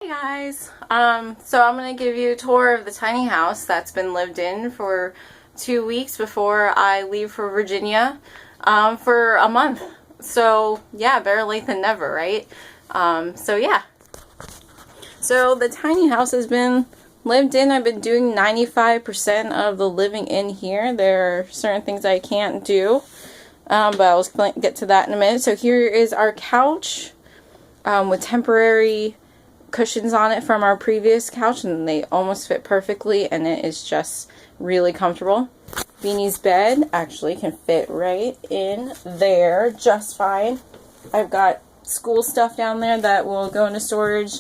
Hey guys, so I'm going to give you a tour of the tiny house that's been lived in for 2 weeks before I leave for Virginia for a month. So yeah, better late than never, right? So the tiny house has been lived in. I've been doing 95% of the living in here. There are certain things I can't do, but I'll get to that in a minute. So here is our couch with temporary cushions on it from our previous couch, and they almost fit perfectly, and it is just really comfortable. Beanie's bed actually can fit right in there just fine. I've got school stuff down there that will go into storage.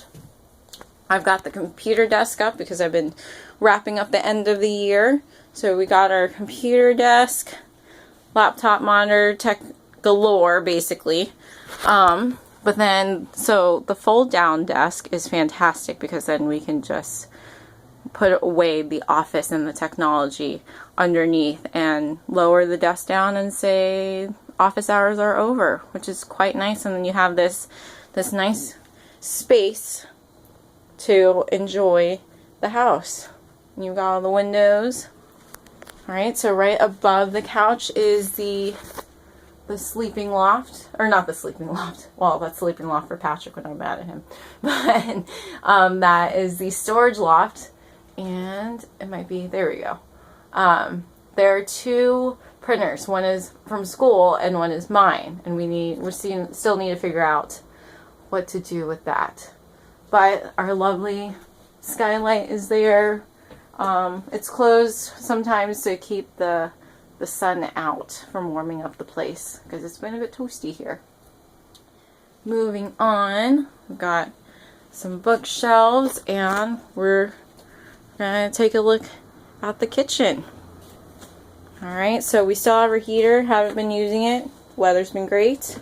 I've got the computer desk up because I've been wrapping up the end of the year. So we got our computer desk, laptop monitor, tech galore basically. But then, so the fold down desk is fantastic because then we can just put away the office and the technology underneath and lower the desk down and say office hours are over, which is quite nice. And then you have this nice space to enjoy the house. You've got all the windows. Alright, so right above the couch is the sleeping loft, or not the sleeping loft, well, that's sleeping loft for Patrick when I'm mad at him, but that is the storage loft, and it might be, there we go. There are two printers, one is from school and one is mine, and we still need to figure out what to do with that. But our lovely skylight is there. It's closed sometimes to keep the sun out from warming up the place because it's been a bit toasty here. Moving on, we've got some bookshelves, and we're gonna take a look at the kitchen. Alright, so we still have our heater, haven't been using it. Weather's been great.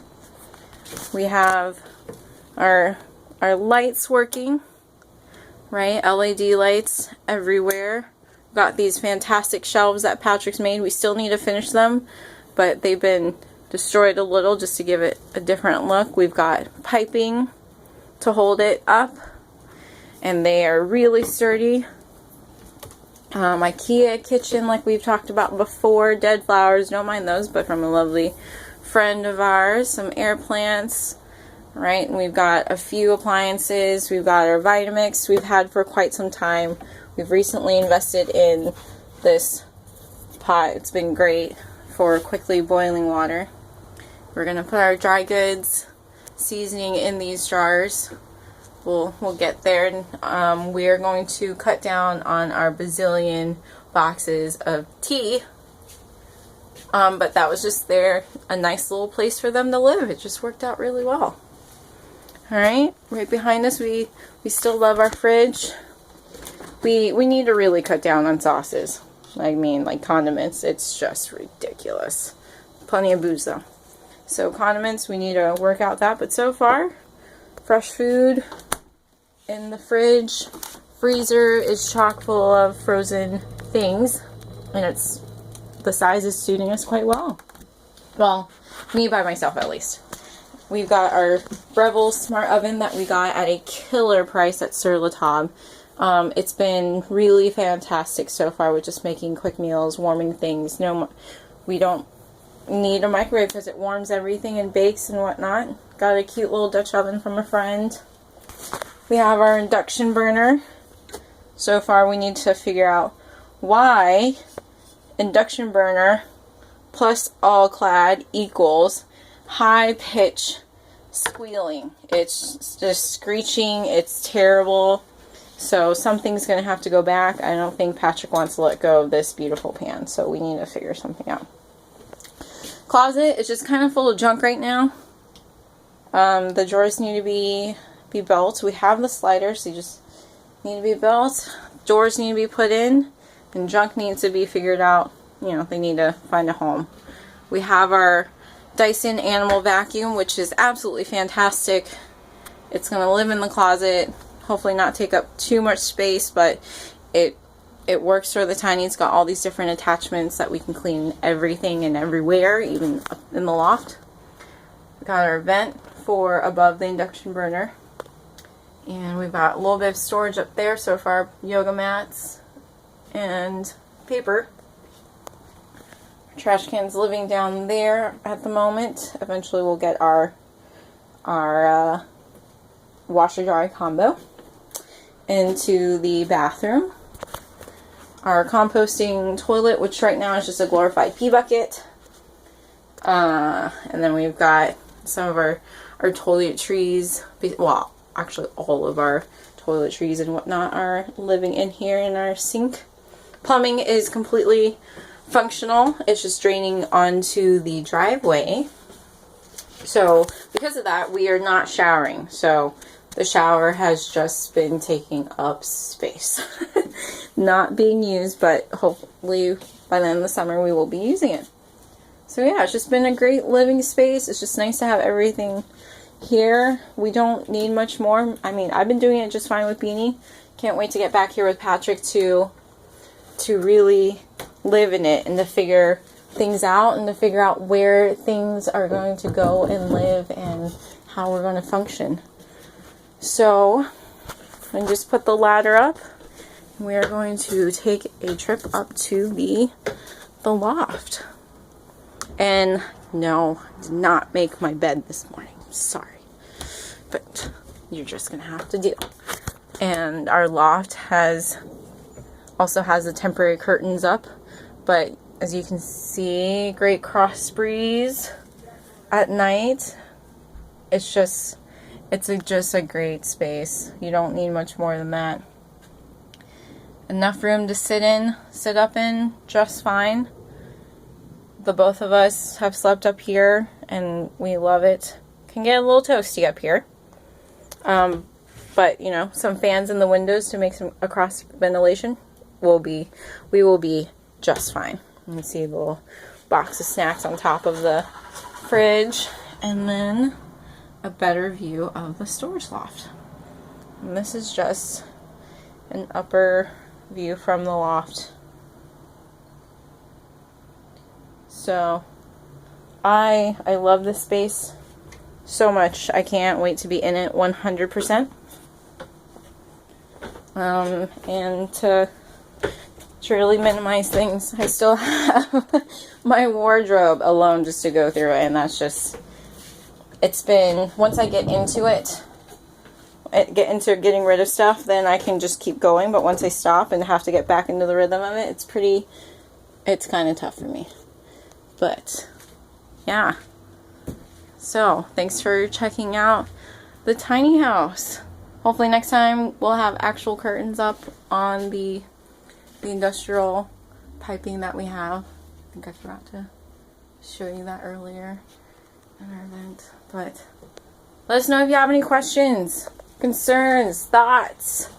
We have our lights working, right? LED lights everywhere. Got these fantastic shelves that Patrick's made. We still need to finish them, but they've been destroyed a little just to give it a different look. We've got piping to hold it up, and they are really sturdy. IKEA kitchen, like we've talked about before. Dead flowers, don't mind those, but from a lovely friend of ours. Some air plants, right? And we've got a few appliances. We've got our Vitamix we've had for quite some time. We've recently invested in this pot. It's been great for quickly boiling water. We're going to put our dry goods seasoning in these jars. We'll get there. We are going to cut down on our bazillion boxes of tea. But that was just there, a nice little place for them to live. It just worked out really well. Alright, right behind us we still love our fridge. We need to really cut down on sauces. I mean, like condiments, it's just ridiculous. Plenty of booze though. So condiments, we need to work out that. But so far, fresh food in the fridge. Freezer is chock full of frozen things. And the size is suiting us quite well. Well, me by myself at least. We've got our Breville Smart Oven that we got at a killer price at Sur La Table. It's been really fantastic so far with just making quick meals, warming things. No, we don't need a microwave because it warms everything and bakes and whatnot. Got a cute little Dutch oven from a friend. We have our induction burner. So far we need to figure out why induction burner plus all-clad equals high pitch squealing. It's just screeching. It's terrible. So something's going to have to go back. I don't think Patrick wants to let go of this beautiful pan, so we need to figure something out. Closet is just kind of full of junk right now. The drawers need to be built. We have the sliders, they just need to be built. Doors need to be put in, and junk needs to be figured out. You know, they need to find a home. We have our Dyson Animal Vacuum, which is absolutely fantastic. It's going to live in the closet. Hopefully not take up too much space, but it works for the tiny. It's got all these different attachments that we can clean everything and everywhere, even up in the loft. We got our vent for above the induction burner. And we've got a little bit of storage up there, so for our yoga mats and paper. Trash can's living down there at the moment. Eventually we'll get our washer dry combo into the bathroom. Our composting toilet, which right now is just a glorified pee bucket. And then we've got some of our toiletries. Well, actually all of our toiletries and whatnot are living in here in our sink. Plumbing is completely functional. It's just draining onto the driveway. So because of that, we are not showering. So the shower has just been taking up space. Not being used, but hopefully by the end of the summer we will be using it. So yeah, it's just been a great living space. It's just nice to have everything here. We don't need much more. I mean, I've been doing it just fine with Beanie. Can't wait to get back here with Patrick to really live in it and to figure things out and to figure out where things are going to go and live and how we're going to function. So I just put the ladder up. We are going to take a trip up to the loft. And no, did not make my bed this morning. Sorry. But you're just going to have to deal. And our loft also has the temporary curtains up. But as you can see, great cross breeze at night. It's just a great space. You don't need much more than that. Enough room to sit up in just fine. The both of us have slept up here and we love it. Can get a little toasty up here. But you know, some fans in the windows to make some cross ventilation we will be just fine. You can see the little box of snacks on top of the fridge, and then a better view of the storage loft. And this is just an upper view from the loft. So I love this space so much. I can't wait to be in it 100%. And to really minimize things, I still have my wardrobe alone just to go through, and that's just, it's been, once I get into it, get into getting rid of stuff, then I can just keep going. But once I stop and have to get back into the rhythm of it, it's kind of tough for me. But yeah, so thanks for checking out the tiny house. Hopefully next time we'll have actual curtains up on the industrial piping that we have. I think I forgot to show you that earlier in our event. But let us know if you have any questions, concerns, thoughts,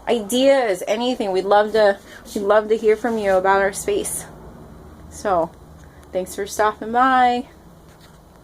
ideas, anything. We'd love to hear from you about our space. So thanks for stopping by.